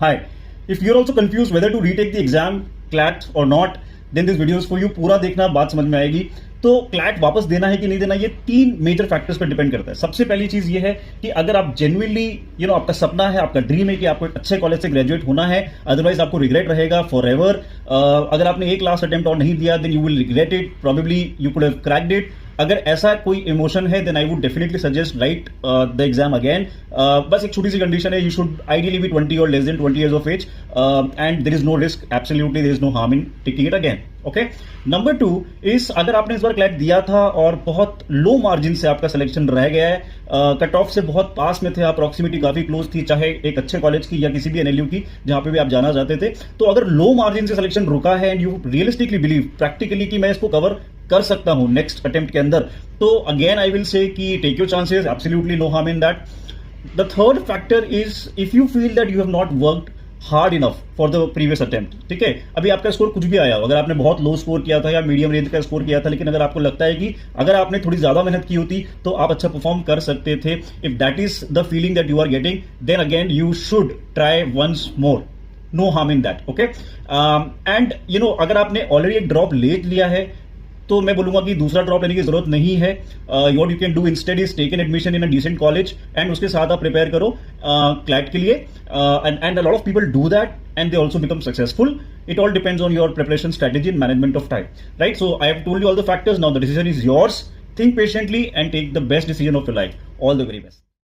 Hi. If you're also confused whether to retake the exam, CLAT or not, then this video is for you. पूरा देखना, बात समझ में आएगी. तो क्लैट वापस देना है कि नहीं देना, ये 3 मेजर फैक्टर्स पर डिपेंड करता है. सबसे पहली चीज ये है कि अगर आप जेन्युइनली आपका सपना है, आपका ड्रीम है कि आपको एक अच्छे कॉलेज से ग्रेजुएट होना है, अदरवाइज आपको रिग्रेट रहेगा फॉर एवर. अगर आपने एक लास्ट अटेम्प्ट और नहीं दिया, then you will regret it. Probably you could have cracked it. अगर ऐसा कोई इमोशन है, then I would definitely suggest write the exam again. बस एक छोटी सी कंडीशन है, यू शुड आइडियली बी 20 और less than 20 years of age, and there is no risk, absolutely there is no harm in taking it again. Okay. Number 2 is, अगर आपने इस बार CLAT दिया था और बहुत लो मार्जिन से आपका सिलेक्शन रह गया है, कट ऑफ से बहुत पास में थे आप, प्रॉक्सिमिटी काफी क्लोज थी, चाहे एक अच्छे कॉलेज की या किसी भी एनएलयू की जहां पे भी आप जाना चाहते थे, तो अगर लो मार्जिन से सिलेक्शन रुका है and you realistically believe practically कि मैं इसको कवर कर सकता हूं नेक्स्ट अटेम्प्ट के अंदर, तो अगेन आई विल से कि take your chances, absolutely no harm in that. The third factor is, if you feel that you have not worked hard enough for the previous attempt. ठीक है, अभी आपका score कुछ भी आया हो, अगर आपने बहुत लो स्कोर किया था या मीडियम रेंज का स्कोर किया था, लेकिन अगर आपको लगता है कि अगर आपने थोड़ी ज्यादा मेहनत की होती तो आप अच्छा परफॉर्म कर सकते थे, if that is the feeling that you are getting, then again you should try once more. No harm in that. Okay. And अगर आपने ऑलरेडी एक ड्रॉप ले लिया है, तो मैं बोलूंगा कि दूसरा ड्रॉप लेने की जरूरत नहीं है. What you can do instead is take an admission in a decent college, and उसके साथ आप प्रिपेयर करो क्लैट के लिए. And a lot of people do that and they also become successful. It all depends on your preparation strategy and management of time, right? So I have told you all the factors. Now the decision is yours. Think patiently and take the best decision of your life. All the very best.